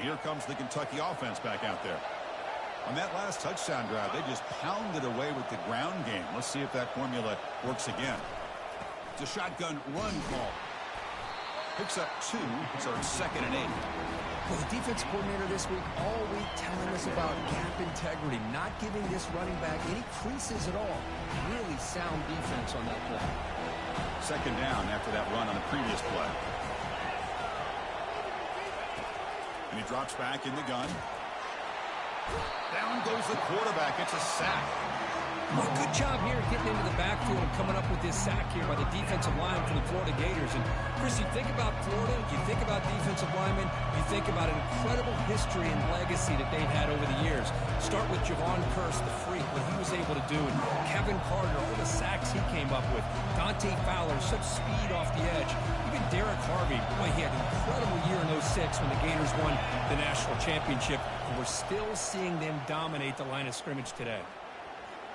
Here comes the Kentucky offense back out there. On that last touchdown drive, they just pounded away with the ground game. Let's see if that formula works again. It's a shotgun run call. Picks up 2, so it's 2nd and 8. Well, the defense coordinator this week all week telling us about gap integrity, not giving this running back any creases at all. Really sound defense on that play. 2nd down after that run on the previous play. And he drops back in the gun. Down goes the quarterback. It's a sack. Well, good job here getting into the backfield and coming up with this sack here by the defensive line for the Florida Gators. And, Chris, you think about Florida, you think about defensive linemen, you think about an incredible history and legacy that they've had over the years. Start with Javon Kearse, the freak, what he was able to do. And Kevin Carter, all the sacks he came up with. Dante Fowler, such speed off the edge. Even Derek Harvey, boy, he had an incredible year in 06 when the Gators won the national championship. And we're still seeing them dominate the line of scrimmage today.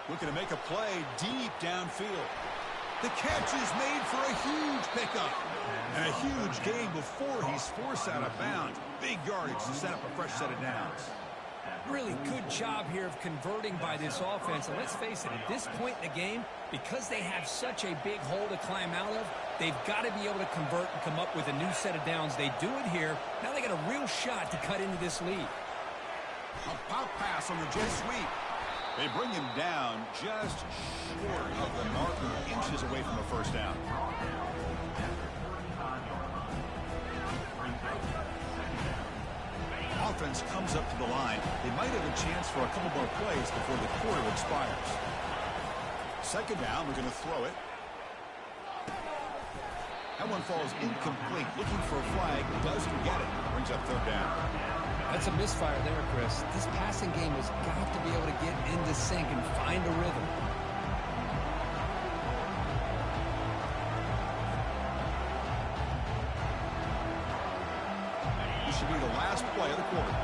Looking to make a play deep downfield. The catch is made for a huge pickup. And a huge gain before he's forced out of bounds. Big yardage to set up a fresh set of downs. Really good job here of converting by this offense. And let's face it, at this point in the game, because they have such a big hole to climb out of, they've got to be able to convert and come up with a new set of downs. They do it here. Now they got a real shot to cut into this lead. A pop pass on the jet sweep. They bring him down just short of the marker, inches away from a first down. Offense comes up to the line. They might have a chance for a couple more plays before the quarter expires. 2nd down, we're going to throw it. That one falls incomplete. Looking for a flag, doesn't get it. Brings up 3rd down. That's a misfire there, Chris. This passing game has got to be able to get into sync and find a rhythm. should be the last play of the quarter.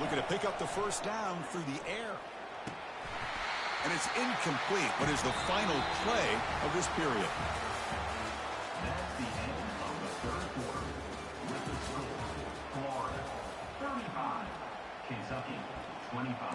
Looking to pick up the first down through the air. And it's incomplete, but is the final play of this period. That's the end of the third quarter. With the score, Florida 35, Kentucky 25.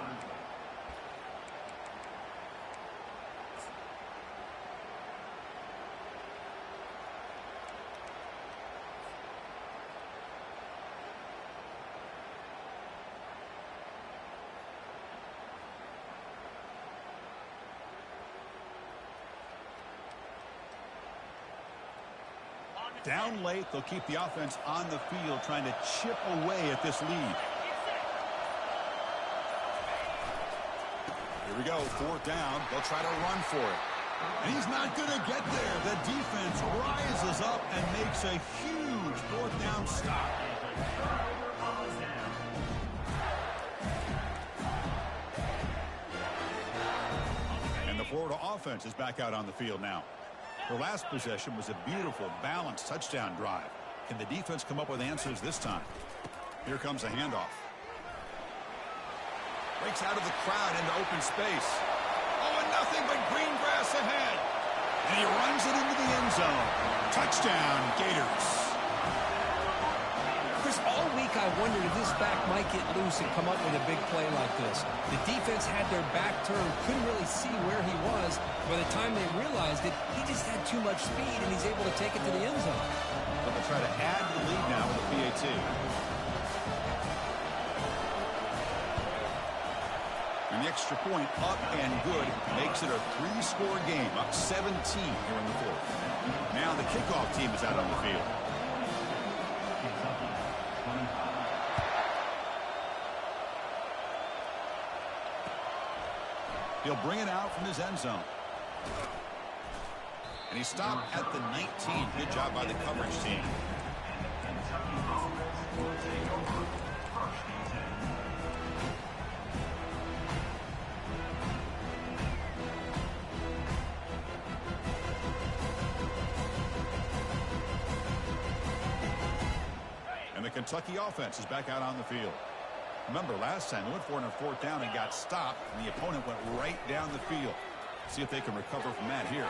Down late, they'll keep the offense on the field trying to chip away at this lead. Here we go, fourth down. They'll try to run for it. And he's not going to get there. The defense rises up and makes a huge fourth down stop. And the Florida offense is back out on the field now. Their last possession was a beautiful, balanced touchdown drive. Can the defense come up with answers this time? Here comes a handoff. Breaks out of the crowd into open space. Oh, and nothing but green grass ahead. And he runs it into the end zone. Touchdown, Gators. Chris, all week I wondered if this back might get loose and come up with a big play like this. The defense had their back turned, couldn't really see where he was. By the time they realized it, he just had too much speed, and he's able to take it to the end zone. But they'll try to add to the lead now with a PAT. And the extra point up and good makes it a three-score game, up 17 here in the fourth. Now the kickoff team is out on the field. He'll bring it out from his end zone. And he stopped at the 19. Good job by the coverage team. And the Kentucky offense is back out on the field. Remember, last time they went for it on fourth down and got stopped, and the opponent went right down the field. See if they can recover from that here.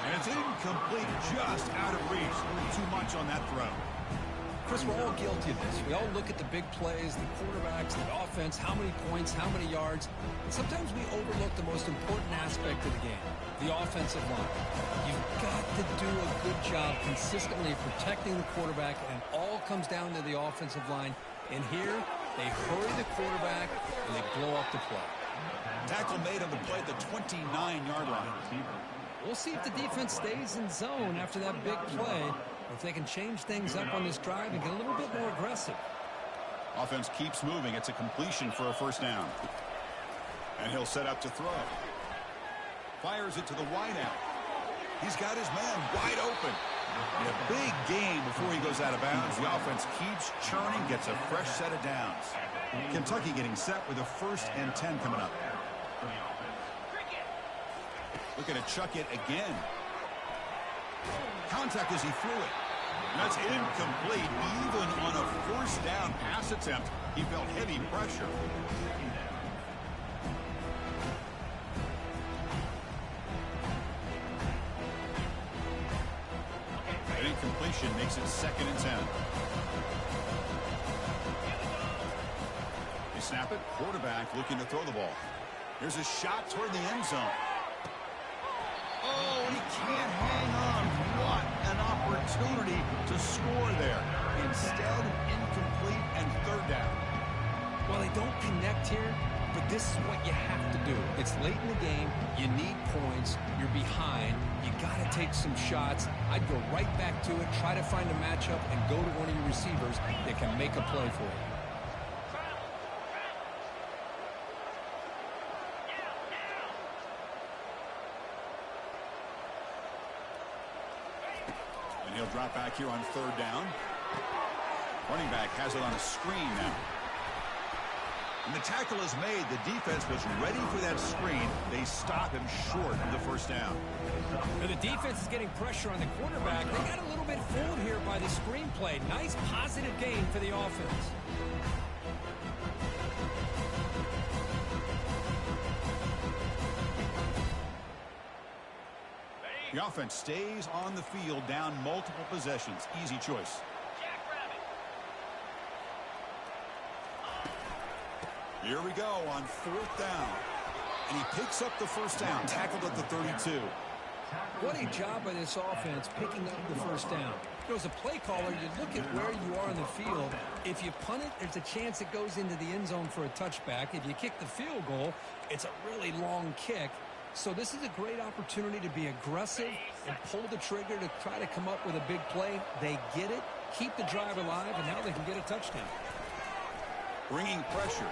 And it's incomplete, just out of reach. Too much on that throw. Chris, we're all guilty of this. We all look at the big plays, the quarterbacks, the offense, how many points, how many yards. And sometimes we overlook the most important aspect of the game, the offensive line. You've got to do a good job consistently protecting the quarterback, and it all comes down to the offensive line. And here, they hurry the quarterback, and they blow up the play. Tackle made on the play at the 29-yard line. We'll see if the defense stays in zone after that big play, or if they can change things up on this drive and get a little bit more aggressive. Offense keeps moving. It's a completion for a first down. And he'll set up to throw. Fires it to the wideout. He's got his man wide open. In a big game before he goes out of bounds. The offense keeps churning, gets a fresh set of downs. Kentucky getting set with a 1st and 10 coming up. Looking to chuck it again. Contact as he threw it. That's incomplete. Even on a first down pass attempt, he felt heavy pressure. An incompletion makes it 2nd and 10. They snap it. Quarterback looking to throw the ball. There's a shot toward the end zone. Oh, he can't hang on. What an opportunity to score there. Instead, incomplete and 3rd down. Well, they don't connect here, but this is what you have to do. It's late in the game. You need points. You're behind. You got to take some shots. I'd go right back to it, try to find a matchup, and go to one of your receivers that can make a play for you. He'll drop back here on 3rd down. Running back has it on a screen now. And the tackle is made. The defense was ready for that screen. They stop him short of the first down. Now the defense is getting pressure on the quarterback. They got a little bit fooled here by the screen play. Nice positive gain for the offense. The offense stays on the field, down multiple possessions. Easy choice. Here we go on fourth down. And he picks up the first down, tackled at the 32. What a job by this offense picking up the first down. As a play caller, you look at where you are in the field. If you punt it, there's a chance it goes into the end zone for a touchback. If you kick the field goal, it's a really long kick. So this is a great opportunity to be aggressive and pull the trigger to try to come up with a big play. They get it, keep the drive alive, and now they can get a touchdown. Bringing pressure.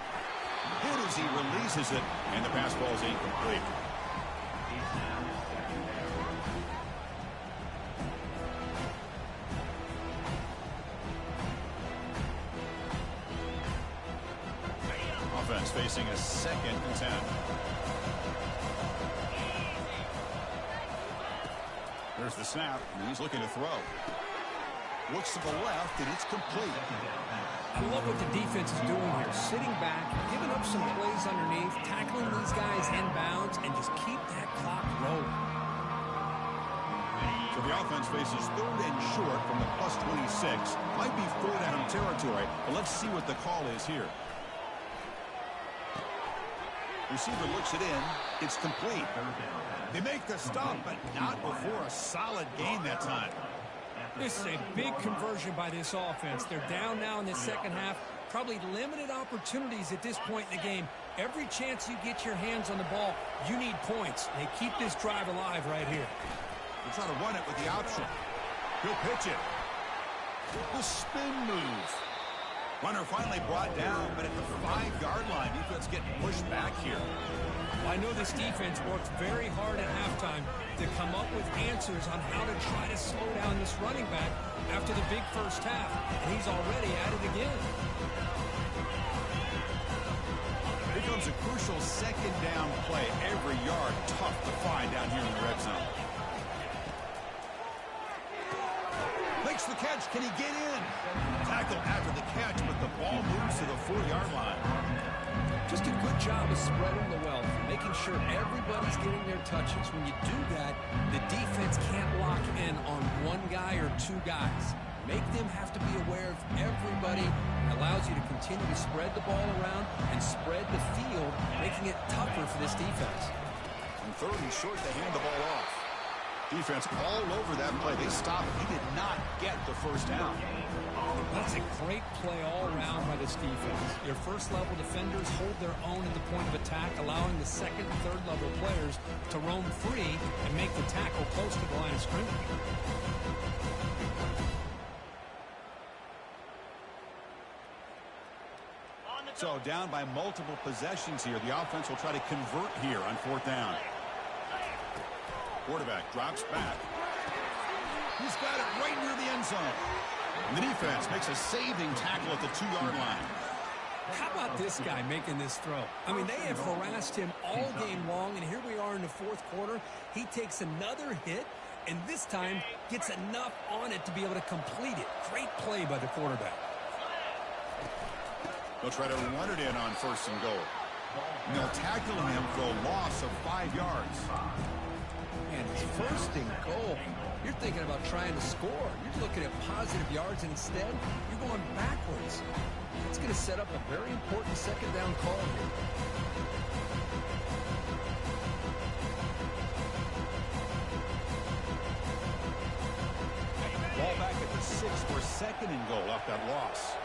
Hit as he releases it, and the pass ball is incomplete. Offense facing a 2nd and 10. There's the snap, and he's looking to throw. Looks to the left, and it's complete. I love what the defense is doing here. Sitting back, giving up some plays underneath, tackling these guys inbounds, and just keep that clock rolling. So the offense faces 3rd and short from the +26. Might be 4th down territory, but let's see what the call is here. Receiver looks it in. It's complete. They make the stop, but not before a solid gain that time. This is a big conversion by this offense. They're down now in the second half. Probably limited opportunities at this point in the game. Every chance you get your hands on the ball, you need points. They keep this drive alive right here. They're trying to run it with the option. He'll pitch it. The spin move. Runner finally brought down, but at the 5-yard line, defense getting pushed back here. I know this defense worked very hard at halftime to come up with answers on how to try to slow down this running back after the big first half, and he's already at it again. Here comes a crucial 2nd down play. Every yard tough to find down here in the red zone. Makes the catch. Can he get in? Tackled after the catch, but the ball moves to the 4-yard line. Just a good job of spreading the wealth, making sure everybody's getting their touches. When you do that, the defense can't lock in on one guy or 2 guys. Make them have to be aware of everybody. It allows you to continue to spread the ball around and spread the field, making it tougher for this defense. And 3rd and short, they hand the ball off. Defense all over that play. They stopped. He did not get the first down. That's a great play all around by this defense. Your first-level defenders hold their own at the point of attack, allowing the 2nd and 3rd level players to roam free and make the tackle close to the line of scrimmage. So down by multiple possessions here. The offense will try to convert here on 4th down. Quarterback drops back. He's got it right near the end zone. And the defense makes a saving tackle at the 2-yard line. How about this guy making this throw? I mean, they have harassed him all game long, and here we are in the 4th quarter. He takes another hit, and this time gets enough on it to be able to complete it. Great play by the quarterback. They'll try to run it in on 1st and goal. And they'll tackle him for a loss of 5 yards. And it's 1st and goal. You're thinking about trying to score. You're looking at positive yards, and instead, you're going backwards. It's going to set up a very important 2nd down call here. Ball back at the 6 for 2nd and goal off that loss.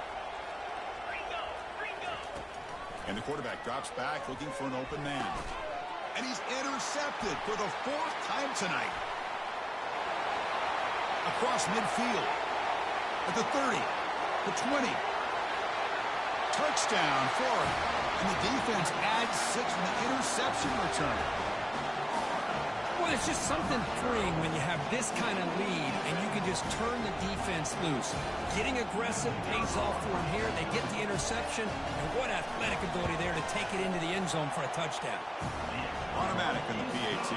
And the quarterback drops back looking for an open man. And he's intercepted for the 4th time tonight. Across midfield. At the 30. The 20. Touchdown, Florida. And the defense adds 6 from the interception return. Well, it's just something freeing when you have this kind of lead and you can just turn the defense loose. Getting aggressive pays off for them here. They get the interception, and what athletic ability there to take it into the end zone for a touchdown. Automatic in the PAT.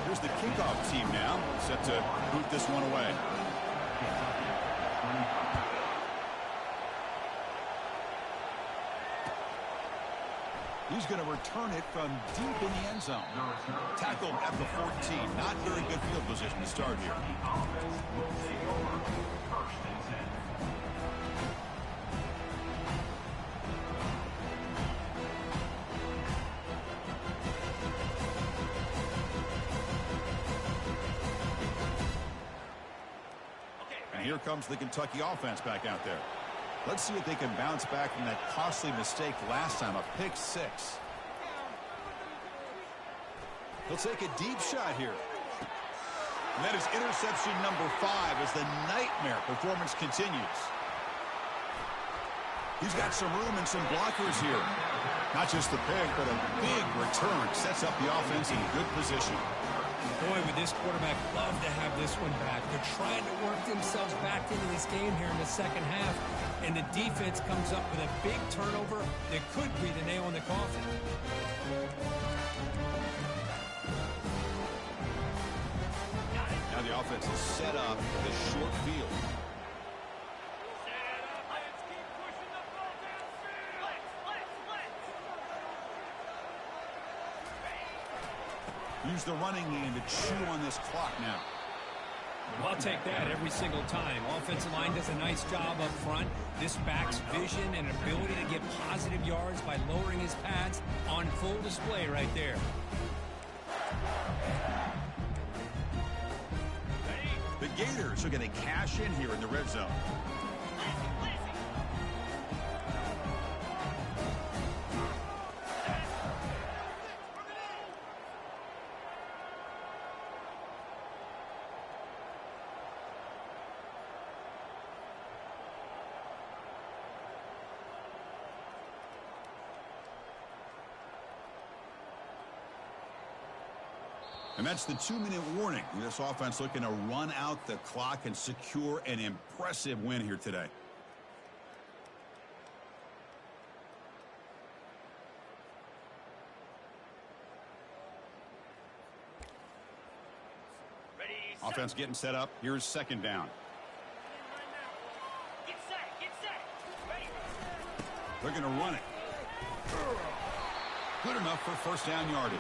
Here's the kickoff team now, set to boot this one away. He's going to return it from deep in the end zone. Tackled at the 14. Not very good field position to start here. And here comes the Kentucky offense back out there. Let's see if they can bounce back from that costly mistake last time, a pick six. He'll take a deep shot here. And that is interception number 5 as the nightmare performance continues. He's got some room and some blockers here. Not just the pick, but a big return sets up the offense in good position. Boy, would this quarterback love to have this one back. They're trying to work themselves back into this game here in the second half, and the defense comes up with a big turnover that could be the nail in the coffin. Now the offense is set up with a short field. Use the running game to chew on this clock now. I'll take that every single time. Offensive line does a nice job up front. This back's vision and ability to get positive yards by lowering his pads on full display right there. The Gators are going to cash in here in the red zone. And that's the 2-minute warning. This offense looking to run out the clock and secure an impressive win here today. Offense getting set up. Here's second down. Get set. Ready. They're going to run it. Good enough for first down yardage.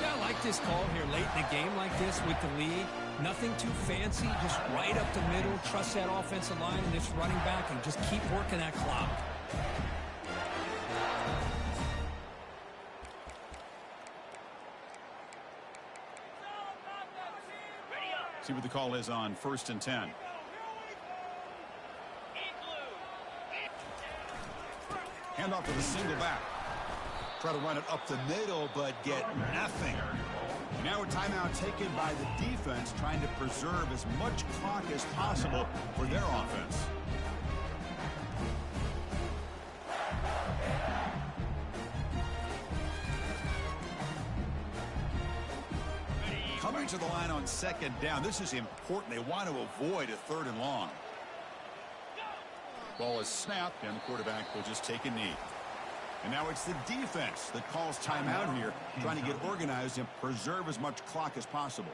Yeah, I like this call here late in the game like this with the lead. Nothing too fancy, just right up the middle. Trust that offensive line and this running back and just keep working that clock. See what the call is on 1st and 10. Hand off to the single back. Try to run it up the middle, but get nothing. Now a timeout taken by the defense, trying to preserve as much clock as possible for their offense. Coming to the line on second down. This is important. They want to avoid a 3rd and long. Ball is snapped, and the quarterback will just take a knee. And now it's the defense that calls timeout here, trying to get organized and preserve as much clock as possible.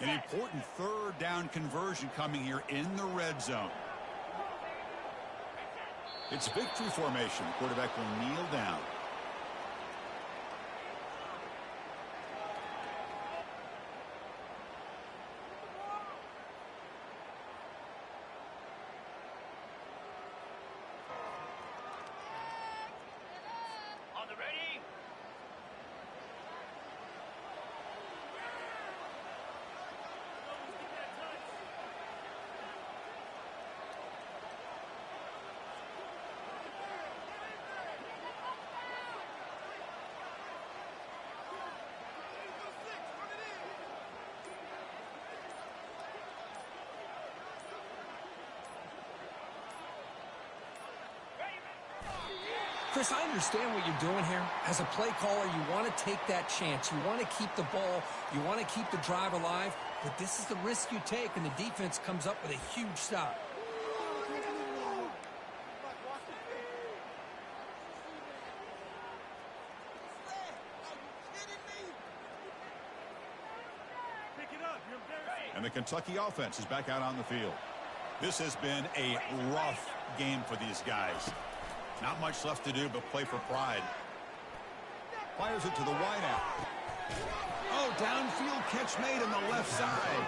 An important 3rd down conversion coming here in the red zone. It's victory formation. The quarterback will kneel down. Chris, I understand what you're doing here. As a play caller, you want to take that chance. You want to keep the ball. You want to keep the drive alive. But this is the risk you take, and the defense comes up with a huge stop. And the Kentucky offense is back out on the field. This has been a rough game for these guys. Not much left to do but play for pride. Fires it to the wideout. Oh, downfield catch made on the left side.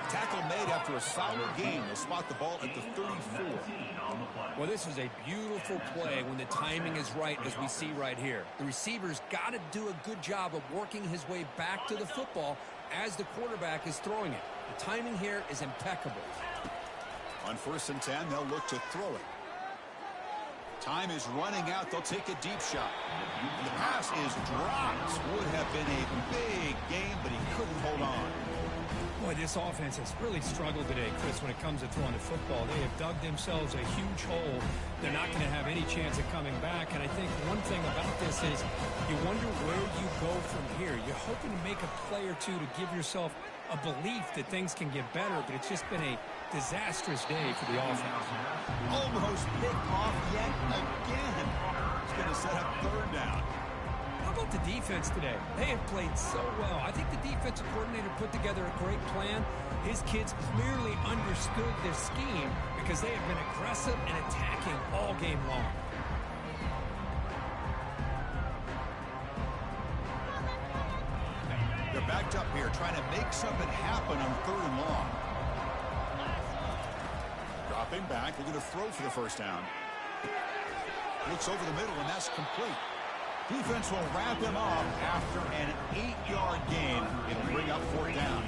Tackle made after a solid game. They'll spot the ball at the 34. Well, this is a beautiful play when the timing is right, as we see right here. The receiver's got to do a good job of working his way back to the football as the quarterback is throwing it. The timing here is impeccable. On 1st and 10, they'll look to throw it. Time is running out. They'll take a deep shot. And the pass is dropped. Would have been a big game, but he couldn't hold on. Boy, this offense has really struggled today, Chris, when it comes to throwing the football. They have dug themselves a huge hole. They're not going to have any chance of coming back. And I think one thing about this is you wonder where you go from here. You're hoping to make a play or two to give yourself a belief that things can get better, but it's just been a disastrous day for the offense. Almost picked off yet again. It's going to set up 3rd down. How about the defense today? They have played so well. I think the defensive coordinator put together a great plan. His kids clearly understood their scheme because they have been aggressive and attacking all game long. They're backed up here trying to make something happen on 3rd and long. Dropping back. They're going to throw for the 1st down. Looks over the middle, and that's complete. Defense will wrap him up after an 8-yard gain. It'll bring up 4th down.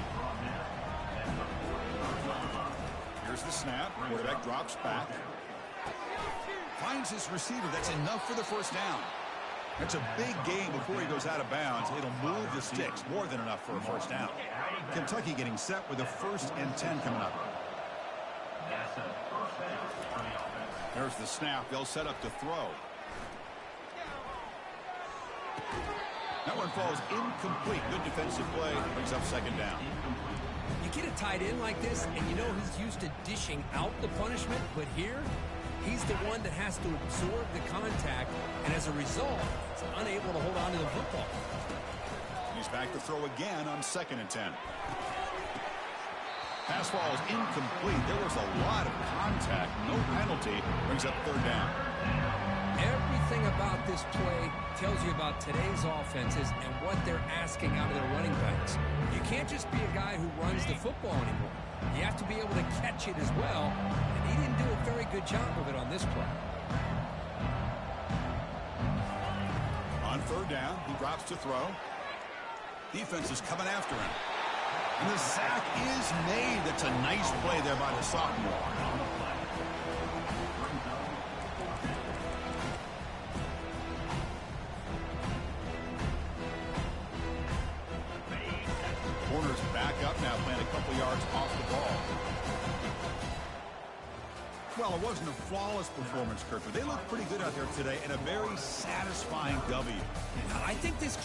Here's the snap. Quarterback drops back. Finds his receiver. That's enough for the 1st down. That's a big gain before he goes out of bounds. It'll move the sticks. More than enough for a 1st down. Kentucky getting set with a 1st and 10 coming up. There's the snap. They'll set up to throw. That one falls incomplete. Good defensive play. Brings up 2nd down. You get a tight end like this, and you know he's used to dishing out the punishment, but here, he's the one that has to absorb the contact, and as a result, he's unable to hold on to the football. He's back to throw again on 2nd and 10. Pass falls incomplete. There was a lot of contact. No penalty. Brings up 3rd down. Everything about this play tells you about today's offenses and what they're asking out of their running backs. You can't just be a guy who runs the football anymore. You have to be able to catch it as well, and he didn't do a very good job of it on this play. On 3rd down, he drops to throw. Defense is coming after him. And the sack is made. That's a nice play there by the sophomore. Corners back up now, playing a couple yards off the ball. Well, it wasn't a flawless performance, Kirk, but they looked pretty good out there today, and a very satisfying W. I think this